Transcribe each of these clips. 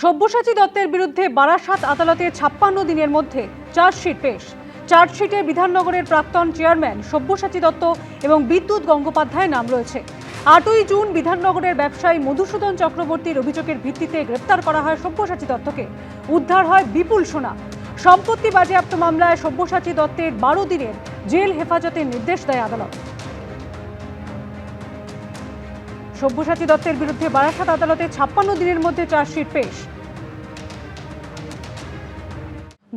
সব্যসাচী দত্তের বিরুদ্ধে বারাসাত আদালতে 56 দিনের মধ্যে চার্জশিট পেশ। চার্জশিটে বিধাননগরের প্রাক্তন চেয়ারম্যান সব্যসাচী দত্ত এবং বিদ্যুৎ গঙ্গোপাধ্যায়ের নাম রয়েছে। 8ই জুন বিধাননগরের ব্যবসায়ী মধুসূদন চক্রবর্তীর অভিযোগের ভিত্তিতে গ্রেপ্তার করা হয় সব্যসাচী দত্তকে। উদ্ধার হয় বিপুল সোনা। সম্পত্তি বাজেয়াপ্ত মামলায় সব্যসাচী দত্তের 12 দিনের জেল হেফাজতের নির্দেশ দেয় আদালত। সব্যসাচী দত্তের বিরুদ্ধে বারাসাত আদালতে 56 দিনের মধ্যে চার্জশিট পেশ।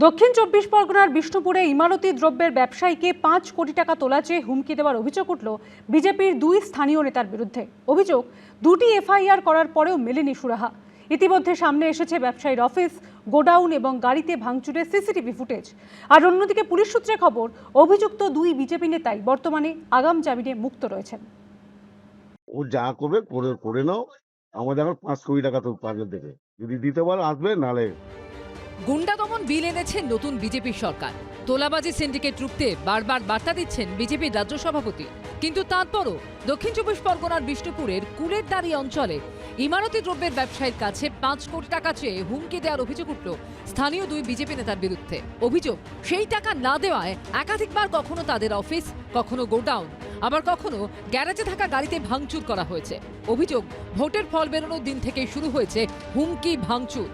দক্ষিণ 24 পরগনার বিষ্ণুপুরে ইমারতি দ্রব্যের ব্যবসায়ীকে 5 কোটি টাকা তোলা চেয়ে হুমকি দেওয়ার অভিযোগ উঠল বিজেপির 2 স্থানীয় নেতার বিরুদ্ধে। অভিযোগ, 2টি এফআইআর করার পরেও মেলেনি সুরাহা। ইতিমধ্যে সামনে এসেছে ব্যবসায়ীর অফিস, গোডাউন এবং গাড়িতে ভাঙচুরের সিসিটিভি ফুটেজ। আর অন্যদিকে পুলিশ সূত্রে খবর, অভিযুক্ত 2 বিজেপি নেতাই বর্তমানে আগাম জামিনে মুক্ত রয়েছেন। ও যা করবে করে নাও, আমাদের এখন 5 কোটি টাকা তো পারলে দেবে, যদি দিতে পারো আসবে, নালে। গুন্ডা দমন বিল এনেছেন নতুন বিজেপি সরকার। তোলাবাজি সিন্ডিকেট রুখতে বারবার বার্তা দিচ্ছেন বিজেপির রাজ্য সভাপতি। কিন্তু তারপরও দক্ষিণ 24 পরগনার বিষ্ণুপুরের কুলেরদারি অঞ্চলে ইমারতি দ্রব্যের ব্যবসায়ীর কাছে 5 কোটি টাকা চেয়ে হুমকি দেওয়ার অভিযোগ উঠল স্থানীয় 2 বিজেপি নেতার বিরুদ্ধে। অভিযোগ, সেই টাকা না দেওয়ায় একাধিকবার কখনো তাদের অফিস, কখনো গোডাউন, আবার কখনো গ্যারেজে থাকা গাড়িতে ভাঙচুর করা হয়েছে। অভিযোগ, ভোটের ফল বেরোনোর দিন থেকেই শুরু হয়েছে হুমকি ভাঙচুর।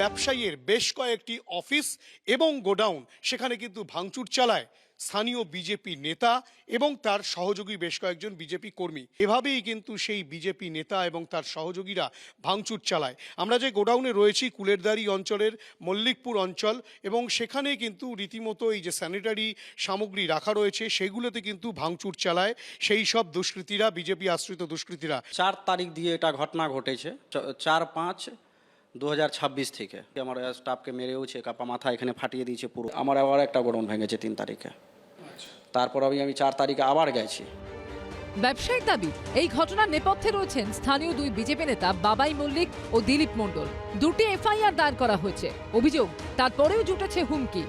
ব্যবসায়ীর বেশ কয়েকটি অফিস এবং গোডাউন, সেখানে কিন্তু ভাঙচুর চালায় স্থানীয় বিজেপি নেতা এবং তার সহযোগী বেশ কয়েকজন বিজেপি কর্মী। এভাবেই কিন্তু সেই বিজেপি নেতা এবং তার সহযোগীরা ভাঙচুর চালায়। আমরা যে গোডাউনে রয়েছি কুলেরদারি অঞ্চলের মল্লিকপুর অঞ্চল, এবং সেখানে কিন্তু রীতিমতো এই যে স্যানিটারি সামগ্রী রাখা রয়েছে সেগুলোতে কিন্তু ভাঙচুর চালায় সেই সব দুষ্কৃতীরা, বিজেপি আশ্রিত দুষ্কৃতীরা। 4 তারিখ দিয়ে এটা ঘটনা ঘটেছে। 4/5/2026 থেকে আমার স্টাফকে মেরেওছে, কাপা মাথা এখানে ফাটিয়ে দিয়েছে পুরো। আমার আবার একটা গোডাউন ভেঙেছে 3 তারিখে। তারপর আমি 4 তারিখে আবার গেছি। ব্যবসায়িক দাবি, এই ঘটনার নেপথ্যে রয়েছেন স্থানীয় 2 বিজেপি নেতা বাবাই মল্লিক ও দিলীপ মণ্ডল। 2টি এফআইআর দায়ের করা হয়েছে। অভিযোগ, তারপরেও জুটেছে হুমকি।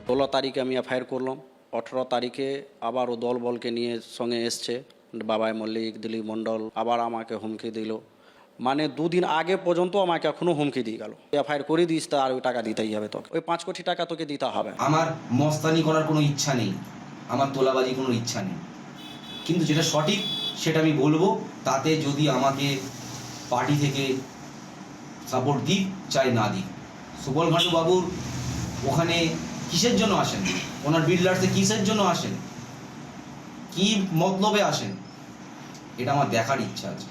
16 তারিখে আমি এফআইআর করলাম। 18 তারিখে আবার ও দলবলকে নিয়ে সঙ্গে এসছে বাবাই মল্লিক, দিলীপ মণ্ডল, আবার আমাকে হুমকি দিল। মানে 2 দিন আগে পর্যন্ত আমাকে এখনো হুমকি দিয়ে গেল, এফআইআর করে দিস তা আর ওই টাকা দিতেই হবে তোকে, ওই 5 কোটি টাকা তোকে দিতে হবে। আমার মস্তানি করার কোনো ইচ্ছা নেই, আমার তোলাবাজি কোনো ইচ্ছা নেই, কিন্তু যেটা সঠিক সেটা আমি বলবো। তাতে যদি আমাকে পার্টি থেকে সাপোর্ট দিক চাই না দিক, সুবল ভান্ডু বাবুর ওখানে কিসের জন্য আসেন, ওনার বিল্ডার্সে কিসের জন্য আসেন, কি মতলবে আসেন, এটা আমার দেখার ইচ্ছা আছে।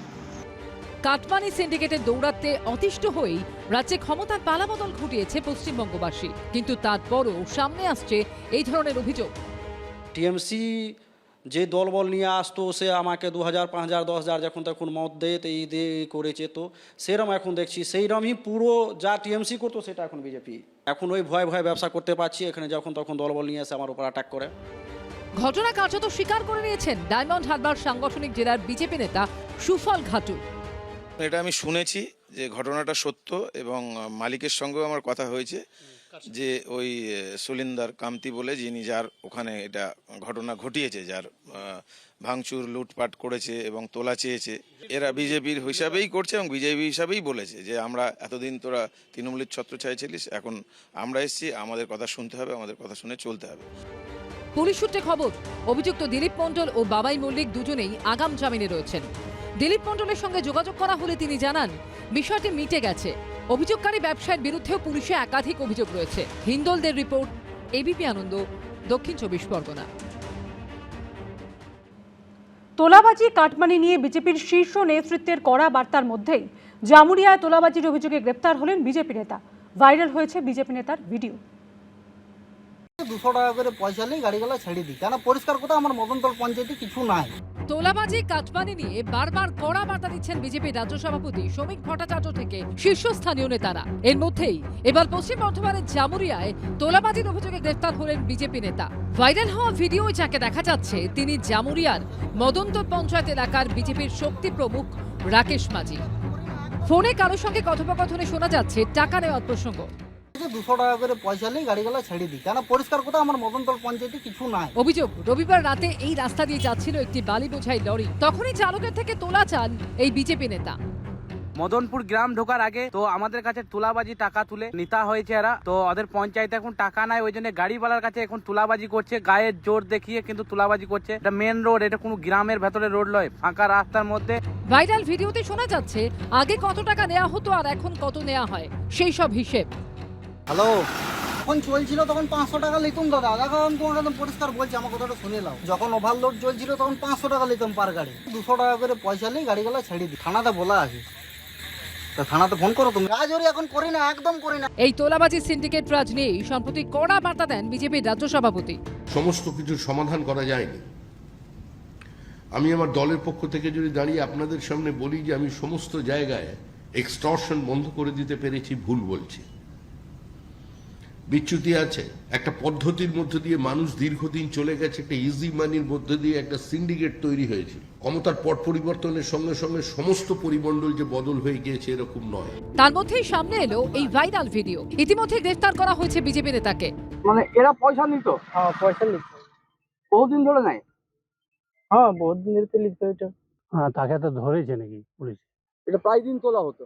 কাটমানি সিন্ডিকেটের দৌরাত্মে অতিষ্ঠ হয়েই রাজ্যে ক্ষমতার পালাবদল ঘটিয়েছে পশ্চিমবঙ্গবাসী। কিন্তু তারপরও সামনে আসছে এই ধরনের অভিযোগ। টিএমসি যে দলবল নিয়ে আসতো, সে আমাকে 2000, 5000, 10,000 যখন তখন মত দেয়, তো এই দিয়ে করেছে। তো সেরম এখন দেখছি সেইরমই পুরো যা টিএমসি করতো সেটা এখন বিজেপি। এখন ওই ভয় ভয় ব্যবসা করতে পারছি, এখানে যখন তখন দলবল নিয়ে এসে আমার উপর অ্যাটাক করে। ঘটনা কার্যত স্বীকার করে নিয়েছেন ডায়মন্ড হারবার সাংগঠনিক জেলার বিজেপি নেতা সুফল ঘাটু। এটা আমি শুনেছি যে ঘটনাটা সত্য, এবং মালিকের সঙ্গেও আমার কথা হয়েছে যে ওই সুলিন্দার কামতি বলে, যিনি যার ওখানে এটা ঘটনা ঘটিয়েছে, যার ভাঙচুর লুটপাট করেছে এবং তোলা চেয়েছে, এরা বিজেপির হিসাবেই করছে এবং বিজেপি হিসাবেই বলেছে যে আমরা এতদিন তোরা তৃণমূলের ছত্রছায়ায় ছিলিস, এখন আমরা এসেছি, আমাদের কথা শুনতে হবে, আমাদের কথা শুনে চলতে হবে। পুলিশ সূত্রে খবর, অভিযুক্ত দিলীপ মণ্ডল ও বাবাই মল্লিক দুজনেই আগাম জামিনে রয়েছেন। দিলীপ মণ্ডলের সঙ্গে যোগাযোগ করা হলে তিনি জানান বিষয়টি মিটে গেছে। অভিযোগকারী ব্যবসায়ীর বিরুদ্ধেও পুলিশে একাধিক অভিযোগ রয়েছে। হিন্দলদের রিপোর্ট, এবিপি আনন্দ, দক্ষিণ 24 পরগনা। তোলাবাজি কাটমানি নিয়ে বিজেপির শীর্ষ নেতৃত্বের কড়া বার্তার মধ্যেই জামুরিয়ায় তোলাবাজির অভিযোগে গ্রেপ্তার হলেন বিজেপি নেতা। ভাইরাল হয়েছে বিজেপি নেতার ভিডিও। 200 টাকা করে পয়সা নেই, গাড়িগুলো ছেড়ে দিই, কেন পরিষ্কার কথা আমার মদনতল পঞ্চায়েতে কিছু নাই। তোলাবাজি কাটমানি নিয়ে বারবার কড়া বার্তা দিচ্ছেন বিজেপির রাজ্য সভাপতি শ্রমিক ভট্টাচার্য থেকে শীর্ষস্থানীয় নেতারা। এর মধ্যেই এবার পশ্চিম বর্ধমানের জামুরিয়ায় তোলাবাজির অভিযোগে গ্রেফতার হলেন বিজেপি নেতা। ভাইরাল হওয়া ভিডিও যাকে দেখা যাচ্ছে, তিনি জামুরিয়ার মদনতল পঞ্চায়েত এলাকার বিজেপির শক্তি প্রমুখ রাকেশ মাঝি। ফোনে কারোর সঙ্গে কথোপকথনে শোনা যাচ্ছে টাকা নেওয়ার প্রসঙ্গ। 200 টাকা করে পয়সা নেই, গাড়িগুলো ছেড়ে দিই, কেন পরিষ্কার কথা আমার মদনতল পঞ্চায়েতে কিছু নাই। অভিযোগ, রবিবার রাতে এই রাস্তা দিয়ে যাচ্ছিল একটি বালি বোঝাই লরি, তখনই চালকের থেকে তোলা চান এই বিজেপি নেতা। মদনপুর গ্রাম ঢোকার আগে তো আমাদের কাছে তুলাবাজি টাকা তুলে নিতে হয়েছে এরা, তো ওদের পঞ্চায়েতে এখন টাকা নাই, ওই জন্য গাড়িওয়ালার কাছে এখন তুলাবাজি করছে, গায়ের জোর দেখিয়ে কিন্তু তুলাবাজি করছে। এটা মেন রোড, এটা কোনো গ্রামের ভেতরে রোড নয়, ফাঁকা রাস্তার মধ্যে। ভাইরাল ভিডিওতে শোনা যাচ্ছে আগে কত টাকা নেওয়া হতো আর এখন কত নেওয়া হয় সেই সব হিসেব। হ্যালো, যখন চলছিল তখন 500 টাকা লিতুম দাদা, দেখো আমি তোমাকে একদম পরিষ্কার বলছি, আমার কথাটা শুনে নাও। যখন ওভারলোড চলছিল তখন 500 টাকা লিতাম পার গাড়ি, 200 টাকা করে পয়সা নিয়ে গাড়িগুলো ছেড়ে দিই। থানাতে বলা আছে, তো থানাতে ফোন করো তুমি। রাজরি এখন করি না, একদম করি না। এই তোলাবাজি সিন্ডিকেট রাজ নিয়েই সম্প্রতি কড়া বার্তা দেন বিজেপির রাজ্য সভাপতি। সমস্ত কিছুর সমাধান করা যায়নি। আমি আমার দলের পক্ষ থেকে যদি দাঁড়িয়ে আপনাদের সামনে বলি যে আমি সমস্ত জায়গায় এক্সটর্শন বন্ধ করে দিতে পেরেছি, ভুল বলছি। বিচ্যুতি আছে, একটা পদ্ধতির মধ্য দিয়ে মানুষ দীর্ঘদিন চলে গেছে, একটা ইজি মানির মধ্য দিয়ে একটা সিন্ডিকেট তৈরি হয়েছে। ক্ষমতার পট পরিবর্তনের সঙ্গে সঙ্গে সমস্ত পরিমণ্ডল যে বদল হয়ে গিয়েছে এরকম নয়। তার মধ্যেই সামনে এলো এই ভাইরাল ভিডিও। ইতিমধ্যে গ্রেফতার করা হয়েছে বিজেপি নেতাকে। মানে এরা পয়সা নিত? হ্যাঁ, পয়সা লিখতে বহুদিন ধরে নেয়? হ্যাঁ, বহুত দিনের তো লিখতে এটা। হ্যাঁ, তাকে তো ধরেছে নাকি পুলিশ? এটা প্রায় দিন তোলা হতো,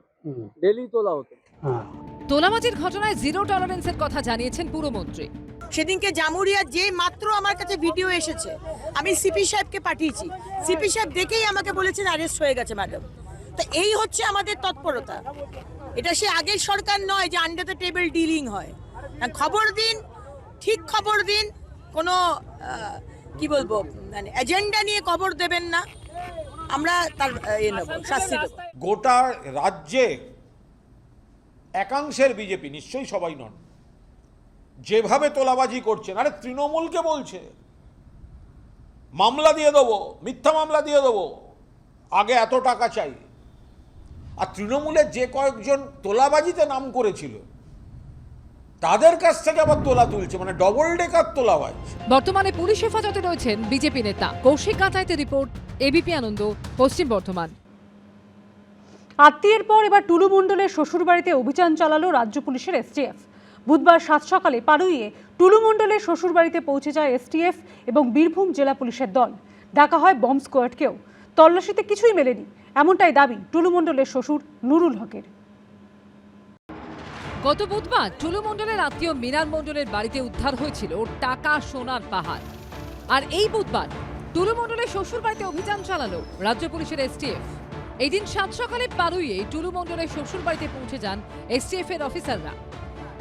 ডেলি তোলা হতো। হ্যাঁ, তোলাবাজির ঘটনায় জিরো টলারেন্সের কথা জানিয়েছেন পুরমন্ত্রী। সেদিনকে জামুরিয়া যে মাত্র আমার কাছে ভিডিও এসেছে, আমি সিপি সাহেবকে পাঠিয়েছি, সিপি সাহেব দেখেই আমাকে বলেছেন অ্যারেস্ট হয়ে গেছে ম্যাডাম। তো এই হচ্ছে আমাদের তৎপরতা। এটা সে আগের সরকার নয় যে আন্ডার দ্য টেবিল ডিলিং হয়। খবর দিন, ঠিক খবর দিন, কোনো কি বলবো মানে এজেন্ডা নিয়ে খবর দেবেন না, আমরা তার নেব, শাস্তি দেব। গোটা রাজ্যে একাংশের বিজেপি, নিশ্চয়ই সবাই নন, যেভাবে তোলাবাজি করছেন, আরে তৃণমূলকে বলছে মামলা দিয়ে দেবো, মিথ্যা মামলা দিয়ে দেবো, আগে এত টাকা চাই। আর তৃণমূলের যে কয়েকজন তোলাবাজিতে নাম করেছিল তাদের কাছ থেকে আবার তোলা তুলছে, মানে ডবল ডেকার তোলাবাজ। বর্তমানে পুলিশ হেফাজতে রয়েছেন বিজেপি নেতা। কৌশিক কাঁচাইতে রিপোর্ট, এবিপি আনন্দ, পশ্চিম বর্ধমান। আত্মীয়ের পর এবার টুলু মণ্ডলের শ্বশুরবাড়িতে অভিযান চালালো রাজ্য পুলিশের এসটিএফ। বুধবার 7 সকালে পাড়ুইয়ে টুলু মণ্ডলের শ্বশুরবাড়িতে পৌঁছে যায় এসটিএফ এবং বীরভূম জেলা পুলিশের দল। ডাকা হয় বম্ব স্কোয়াডকেও। তল্লাশিতে কিছুই মেলেনি, এমনটাই দাবি টুলু মণ্ডলের শ্বশুর নুরুল হকের। গত বুধবার টুলু মণ্ডলের আত্মীয় মিনার মণ্ডলের বাড়িতে উদ্ধার হয়েছিল টাকা সোনার পাহাড়। আর এই বুধবার টুলু মণ্ডলের শ্বশুর বাড়িতে অভিযান চালালো রাজ্য পুলিশের এসটিএফ। এই দিন 7 সকালে পাড়ুইয়ে টুলু মণ্ডলের শ্বশুর বাড়িতে পৌঁছে যান এসটিএফ এর অফিসাররা।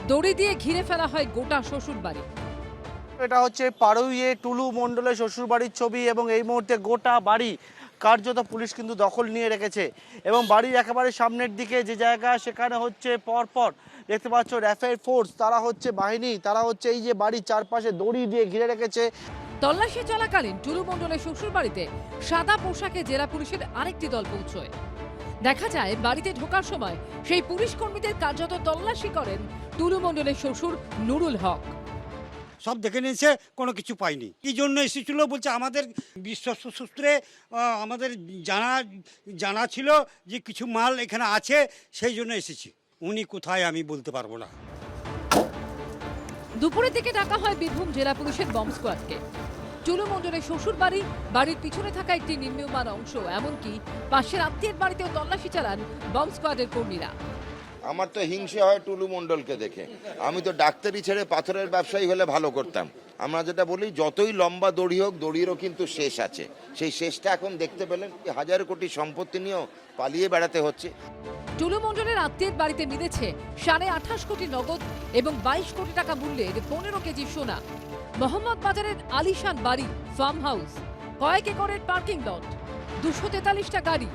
দড়ি দিয়ে ঘিরে ফেলা হয় গোটা শ্বশুর বাড়ি। এটা হচ্ছে পাড়ুইয়ে টুলু মণ্ডলের শ্বশুরবাড়ির ছবি, এবং এই মুহূর্তে গোটা বাড়ি কার্যত পুলিশ কিন্তু দখল নিয়ে রেখেছে। এবং বাড়ির একেবারে সামনের দিকে যে জায়গা, সেখানে হচ্ছে পরপর দেখতে পাচ্ছ র্যাপিড ফোর্স, তারা হচ্ছে বাহিনী, তারা হচ্ছে এই যে বাড়ির চারপাশে দড়ি দিয়ে ঘিরে রেখেছে। তল্লাশি চলাকালীন টুলু মণ্ডলের শ্বশুর বাড়িতে সাদা পোশাকে জেলা পুলিশের আরেকটি দল পৌঁছয়। দেখা যায় বাড়িতে ঢোকার সময় সেই পুলিশ কর্মীদের কার্যত তল্লাশি করেন টুলু মণ্ডলের শ্বশুর নুরুল হক। সব দেখে নিয়েছে, কোনো কিছু পাইনি। কি জন্য এসেছিল বলছে, আমাদের বিশ্বস্ত সূত্রে আমাদের জানা ছিল যে কিছু মাল এখানে আছে, সেই জন্য এসেছি। উনি কোথায় আমি বলতে পারবো না। দুপুরের দিকে ডাকা হয় বীরভূম জেলা পুলিশের বম্ব স্কোয়াডকে। টুলু মণ্ডলের শ্বশুর বাড়ির পিছনে থাকা একটি নির্মীয়মান অংশ, এমনকি পাশের আত্মীয়ের বাড়িতেও তল্লাশি চালান বম্ব স্কোয়াডের কর্মীরা। আমার তো হিংসে হয় টুলু মণ্ডলকে দেখে। আমি তো ডাক্তারি ছেড়ে পাথরের ব্যবসায়ী হলে ভালো করতাম। আমরা যেটা বলি, যতই লম্বা দড়ি হোক, দড়িরও কিন্তু শেষ আছে। সেই শেষটা এখন দেখতে পেলেন, 1000 কোটি সম্পত্তি নিয়েও পালিয়ে বেড়াতে হচ্ছে। টুলু মণ্ডলের আত্মীয়ের বাড়িতে মিলেছে 28.5 কোটি নগদ এবং 22 কোটি টাকা মূল্যের 15 কেজি সোনা। মোহাম্মদ বাজারের আলিশান বাড়ি, ফার্ম হাউস, কয়েক একরের পার্কিং লট, 243টা গাড়ি,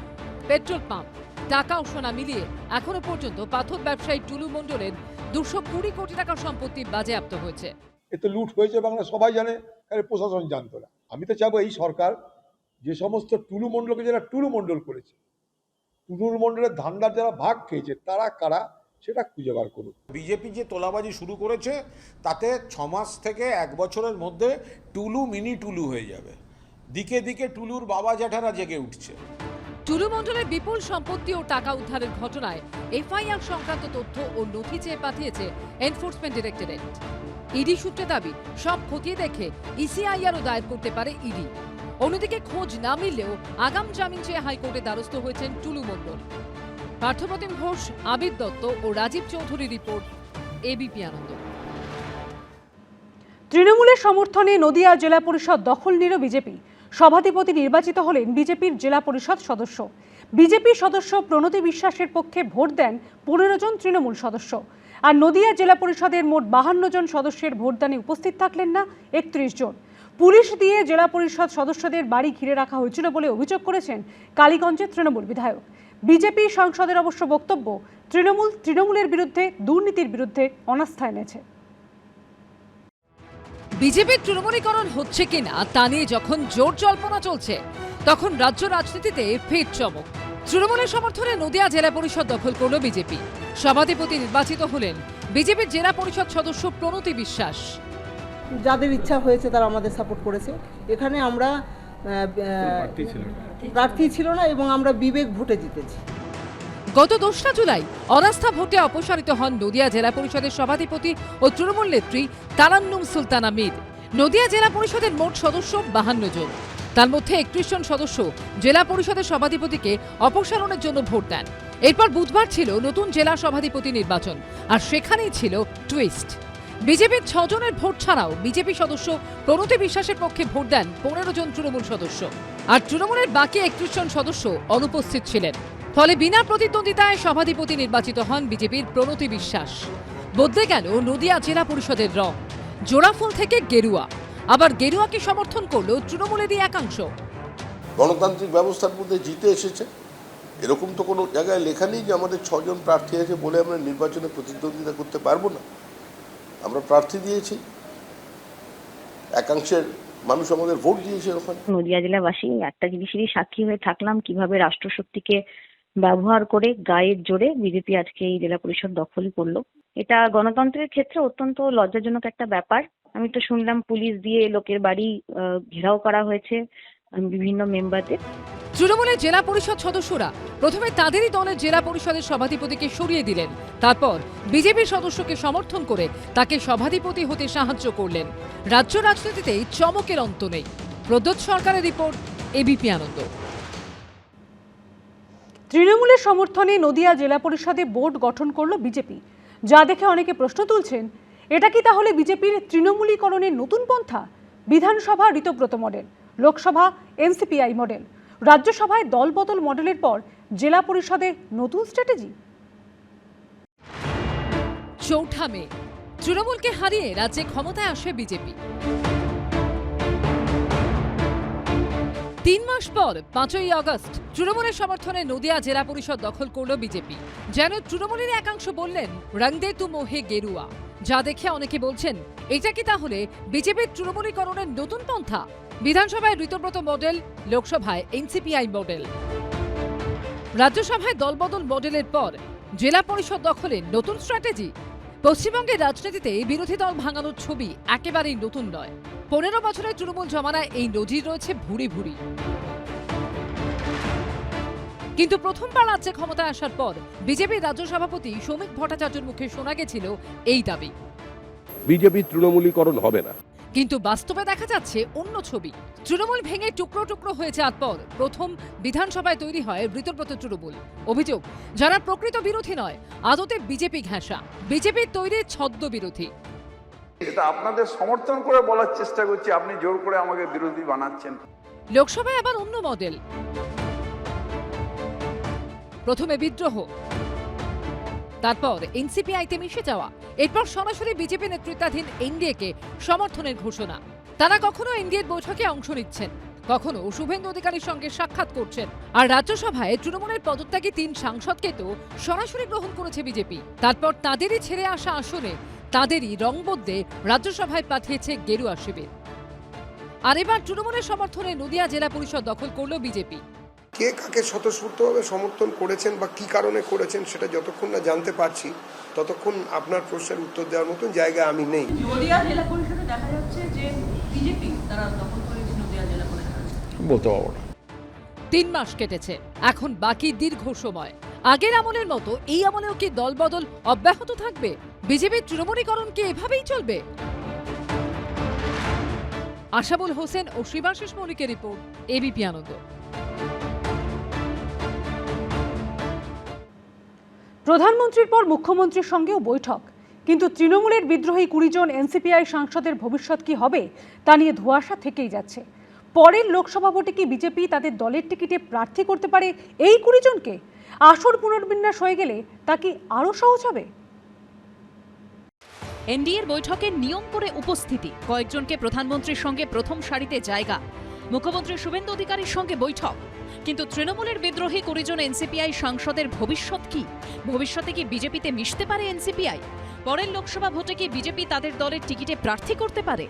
পেট্রোল পাম্প, টাকা ও সোনা মিলিয়ে এখনো পর্যন্ত পাথর ব্যবসায়ী টুলু মণ্ডলের 220 কোটি টাকার সম্পত্তি বাজেয়াপ্ত হয়েছে। এতে লুট হয়েছে বাংলা সবাই জানে, প্রশাসন জানতো না। আমি তো চাবো এই সরকার যে সমস্ত টুলু মণ্ডলকে যারা টুলু মণ্ডল করেছে, টুলু মণ্ডলের ধান্দার যারা ভাগ খেয়েছে, তারা কারা সেটা খুঁজে বার করুক। বিজেপি যে তোলাবাজি শুরু করেছে, তাতে 6 মাস থেকে 1 বছরের মধ্যে টুলু মিনি টুলু হয়ে যাবে। দিকে দিকে টুলুর বাবা জ্যাঠারা জেগে উঠছে। টুলু মণ্ডলের বিপুল সম্পত্তি ও টাকা উদ্ধারের ঘটনায় এফআইআর সংক্রান্ত তথ্য ও নথি চেয়ে পাঠিয়েছে এনফোর্সমেন্ট ডিরেক্টরেট। ইডি সূত্রে দাবি, সব খতিয়ে দেখে ইসিআইআরও দায়ের করতে পারে ইডি। অন্যদিকে খোঁজ না মিললেও আগাম জামিন চেয়ে হাইকোর্টে দ্বারস্থ হয়েছেন টুলু মণ্ডল। পার্থপ্রতিম ঘোষ, আবির দত্ত ও রাজীব চৌধুরী রিপোর্ট, এবিপি আনন্দ। তৃণমূলের সমর্থনে নদিয়া জেলা পরিষদ দখল নিল বিজেপি। সভাধিপতি নির্বাচিত হলেন বিজেপির জেলা পরিষদ সদস্য। বিজেপি সদস্য প্রণতি বিশ্বাসের পক্ষে ভোট দেন 15 জন তৃণমূল সদস্য। আর নদিয়া জেলা পরিষদের মোট 52 জন সদস্যের ভোটদানে উপস্থিত থাকলেন না 31 জন। পুলিশ দিয়ে জেলা পরিষদ সদস্যদের বাড়ি ঘিরে রাখা হয়েছিল বলে অভিযোগ করেছেন কালীগঞ্জের তৃণমূল বিধায়ক। বিজেপি সাংসদের অবশ্য বক্তব্য, তৃণমূলের বিরুদ্ধে দুর্নীতির বিরুদ্ধে অনাস্থা এনেছে। বিজেপির তৃণমূলীকরণ হচ্ছে কিনা তা নিয়ে যখন জোর জল্পনা চলছে, তখন রাজ্য রাজনীতিতে ফের চমক। তৃণমূলের সমর্থনে নদিয়া জেলা পরিষদ দখল করল বিজেপি। সভাধিপতি নির্বাচিত হলেন বিজেপির জেলা পরিষদ সদস্য প্রণতি বিশ্বাস। যাদের ইচ্ছা হয়েছে তারা আমাদের সাপোর্ট করেছে। এখানে আমরা প্রার্থী ছিল না এবং আমরা বিবেক ভোটে জিতেছি। গত 2 জুলাই অনাস্থা ভোটে অপসারিত হন নদিয়া জেলা পরিষদের সভাধিপতি ও তৃণমূল নেত্রী তারান্নুম সুলতানা মীর। নদিয়া জেলা পরিষদের মোট সদস্য 52 জন, তার মধ্যে 31 জন সদস্য জেলা পরিষদের সভাধিপতিকে অপসারণের জন্য ভোট দেন। এরপর বুধবার ছিল নতুন জেলা সভাধিপতি নির্বাচন, আর সেখানেই ছিল টুইস্ট। বিজেপির 6 জনের ভোট ছাড়াও বিজেপি সদস্য প্রণতি বিশ্বাসের পক্ষে ভোট দেন 15 জন তৃণমূল সদস্য, আর তৃণমূলের বাকি 31 জন সদস্য অনুপস্থিত ছিলেন। ফলে বিনা প্রতিদ্বন্দ্বিতায় সভাধিপতি নির্বাচিত হন বিজেপির প্রণতি বিশ্বাস। বদলে গেল নদিয়া জেলা পরিষদের রং, জোড়াফুল থেকে গেরুয়া। আবার গেরুয়াকে সমর্থন করল তৃণমূলেরই একাংশ। গণতান্ত্রিক ব্যবস্থার মধ্যে জিতে এসেছে, এরকম তো কোনো জায়গায় লেখা নেই যে আমাদের 6 জন প্রার্থী আছে বলে আমরা নির্বাচনে প্রতিদ্বন্দ্বিতা করতে পারবো না। আমরা প্রার্থী দিয়েছি, একাংশের মানুষ আমাদের ভোট দিয়েছে। ওখানে নদিয়া জেলাবাসী একটা জিনিসেরই সাক্ষী হয়ে থাকলাম, কিভাবে রাষ্ট্রশক্তিকে ব্যবহার করে গায়ের জোরে বিজেপি আজকে এই জেলা পরিষদ দখল করলো। এটা গণতন্ত্রের ক্ষেত্রে অত্যন্ত লজ্জাজনক একটা ব্যাপার। আমি তো শুনলাম পুলিশ দিয়ে লোকের বাড়ি ঘেরাও করা হয়েছে বিভিন্ন মেম্বারদের। তৃণমূলের জেলা পরিষদ সদস্যরা প্রথমে তাদেরই দলের জেলা পরিষদের সভাধিপতিকে সরিয়ে দিলেন, তারপর বিজেপি সদস্যকে সমর্থন করে তাকে সভাধিপতি হতে সাহায্য করলেন। রাজ্য রাজনীতিতে চমকের অন্ত নেই। প্রদ্যোৎ সরকারের রিপোর্ট, এবিপি আনন্দ। তৃণমূলের সমর্থনে নদিয়া জেলা পরিষদে বোর্ড গঠন করল বিজেপি, যা দেখে অনেকে প্রশ্ন তুলছেন, এটা কি তাহলে বিজেপির তৃণমূলীকরণের নতুন পন্থা? বিধানসভা ঋতব্রত মডেল, লোকসভা এনসিপিআই মডেল, রাজ্যসভায় দলবদল মডেলের পর জেলা পরিষদে নতুন স্ট্র্যাটেজি। 4 মে তৃণমূলকে হারিয়ে রাজ্যে ক্ষমতায় আসে বিজেপি। 3 মাস পর 5ই আগস্ট তৃণমূলের সমর্থনে নদিয়া জেলা পরিষদ দখল করল বিজেপি। যেন তৃণমূলের একাংশ বললেন রং দে তু মোহে গেরুয়া, যা দেখে অনেকে বলছেন এটা কি তাহলে বিজেপির তৃণমূলীকরণের নতুন পন্থা? বিধানসভায় ঋতব্রত মডেল, লোকসভায় এনসিপিআই মডেল, রাজ্যসভায় দলবদল মডেলের পর জেলা পরিষদ দখলের নতুন স্ট্র্যাটেজি। পশ্চিমবঙ্গের রাজনীতিতে বিরোধী দল ভাঙানোর ছবি একেবারেই নতুন নয়। 15 বছরের তৃণমূল জমানায় এই নজির রয়েছে ভুরি ভুরি। কিন্তু প্রথমবার রাজ্যে ক্ষমতায় আসার পর বিজেপির রাজ্য সভাপতি সৌমিক ভট্টাচার্যের মুখে শোনা গেছিল এই দাবি, বিজেপির তৃণমূলীকরণ হবে না। কিন্তু বাস্তবে দেখা যাচ্ছে অন্য ছবি। তৃণমূল ভেঙে টুকরো টুকরো হয়ে যাওয়ার পর প্রথম বিধানসভায় তৈরি হয় ঋতব্রত তৃণমূল। অভিযোগ, যারা প্রকৃত বিরোধী নয়, আদতে বিজেপি ঘেঁষা, বিজেপির তৈরি ছদ্ম বিরোধী। এটা আপনাদের সমর্থন করে বলার চেষ্টা করছি, আপনি জোর করে আমাকে বিরোধী বানাচ্ছেন। লোকসভায় আবার অন্য মডেল, প্রথমে বিদ্রোহ, তারপর এনসিপিআইতে মিশে যাওয়া, এরপর সরাসরি বিজেপি নেতৃত্বাধীন এনডিএকে সমর্থনের ঘোষণা। তারা কখনো এনডিএর বৈঠকে অংশ নিচ্ছেন, কখনো শুভেন্দু অধিকারীর সঙ্গে সাক্ষাৎ করছেন। আর রাজ্যসভায় তৃণমূলের পদত্যাগী 3 সাংসদকে তো সরাসরি গ্রহণ করেছে বিজেপি। তারপর তাদেরই ছেড়ে আসা আসনে তাদেরই রং বদলে রাজ্যসভায় পাঠিয়েছে গেরুয়া শিবির। আর এবার তৃণমূলের সমর্থনে নদিয়া জেলা পরিষদ দখল করল বিজেপি। কে কাকে স্বতঃস্ফূর্তভাবে সমর্থন করেছেন বা কি কারণে করেছেন সেটা যতক্ষণ না জানতে পারছি ততক্ষণ আপনার প্রশ্নের উত্তর দেওয়ার মতন জায়গায় আমি নেই। নদিয়া জেলা পরিষদে দেখা যাচ্ছে যে বিজেপি তারা দখল করেছে নদিয়া জেলা পরিষদ। বলতে পারবো না। 3 মাস কেটেছে, এখন বাকি দীর্ঘ সময়। আগের আমলের মতো এই আমলেও কি দলবদল অব্যাহত থাকবে? বিজেপির তৃণমূলীকরণ কি এভাবেই চলবে? আশাবুল হোসেন ও শিবাশিস মৌলিকের রিপোর্ট, এবিপি আনন্দ। প্রধানমন্ত্রীর পর মুখ্যমন্ত্রীর সঙ্গেও বৈঠক, কিন্তু তৃণমূলের বিদ্রোহী 20 জন এনসিপিআই সাংসদের ভবিষ্যৎ কি হবে তা নিয়ে ধোঁয়াশা থেকেই যাচ্ছে। পরের লোকসভা ভোটে কি বিজেপি তাদের দলের টিকিটে প্রার্থী করতে পারে এই 20 জনকে? আসন পুনর্বিন্যাস হয়ে গেলে তা কি আরও সহজ হবে? এনডিএর বৈঠকে নিয়ম করে উপস্থিতি, কয়েকজনকে প্রধানমন্ত্রীর সঙ্গে প্রথম সারিতে জায়গা, মুখ্যমন্ত্রী শুভেন্দু অধিকারীর সঙ্গে বৈঠক। কিন্তু তৃণমূলের বিদ্রোহী 20 জন এনসিপিআই সাংসদের ভবিষ্যৎ কি? ভবিষ্যতে কি বিজেপিতে মিশতে পারে এনসিপিআই? পরের লোকসভা ভোটে কি বিজেপি তাদের দলের টিকিটে প্রার্থী করতে পারে?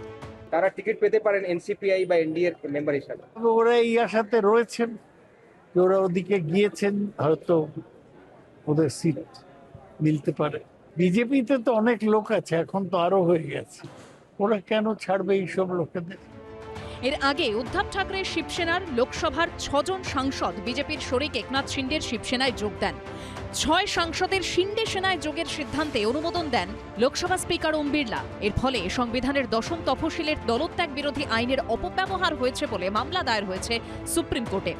তারা টিকিট পেতে পারেন এনসিপিআই বা এনডিএর মেম্বার হিসাবে। ওরা এই আশাতে রয়েছেন, ওরা ওদিকে গিয়েছেন, হয়তো ওদের সিট মিলতে পারে। বিজেপিতে তো অনেক লোক আছে, এখন তো আরো হয়ে গেছে, ওরা কেন ছাড়বে এইসব লোকেদের? এর আগে উদ্ধব ঠাকরের শিবসেনার লোকসভার 6 জন সাংসদ বিজেপির শরিক একনাথ শিন্ডের শিবসেনায় যোগ দেন। 6 সাংসদের শিন্ডে সেনায় যোগের সিদ্ধান্তে অনুমোদন দেন লোকসভা স্পিকার ওম বিড়লা। এর ফলে সংবিধানের 10ম তফসিলের দলত্যাগ বিরোধী আইনের অপব্যবহার হয়েছে বলে মামলা দায়ের হয়েছে সুপ্রিম কোর্টে।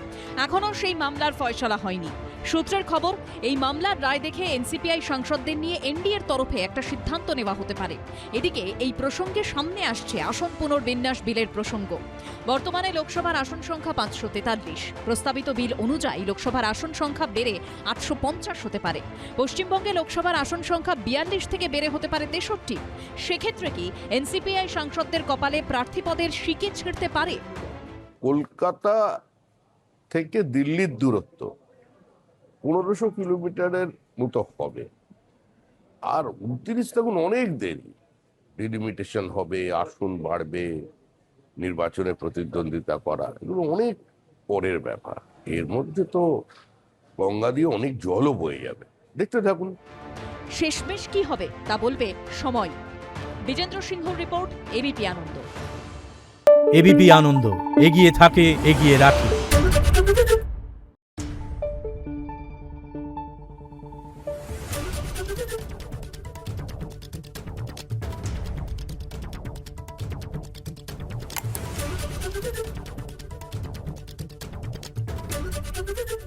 এখনও সেই মামলার ফয়সালা হয়নি। সূত্রের খবর, এই মামলার রায় দেখে এনসিপিআই সাংসদদের নিয়ে এনডিএর তরফে একটা সিদ্ধান্ত নেওয়া হতে পারে। এদিকে এই প্রসঙ্গে সামনে আসছে আসন পুনর্বিন্যাস বিলের প্রসঙ্গ। বর্তমানে লোকসভার আসন সংখ্যা 543। প্রস্তাবিত বিল অনুযায়ী লোকসভার আসন সংখ্যা বেড়ে 850 হতে পারে। পশ্চিমবঙ্গে লোকসভার আসন সংখ্যা 42 থেকে বেড়ে হতে পারে 63। সেক্ষেত্রে কি এনসিপিআই সাংসদদের কপালে প্রার্থী পদের শিকে ছিঁড়তে পারে? কলকাতা থেকে দিল্লির দূরত্ব 1500 কিলোমিটারের মতো হবে, আর 29 তখন অনেক দেরি। ডিলিমিটেশন হবে, আসন বাড়বে, নির্বাচনে প্রতিদ্বন্দ্বিতা করা, এগুলো অনেক পরের ব্যাপার। এর মধ্যে তো গঙ্গা দিয়ে অনেক জলও বয়ে যাবে, দেখতে থাকুন। শেষমেশ কি হবে তা বলবে সময়। বিজেন্দ্র সিংহর রিপোর্ট, এবিপি আনন্দ। এবিপি আনন্দ, এগিয়ে থাকে, এগিয়ে রাখে। Thank you.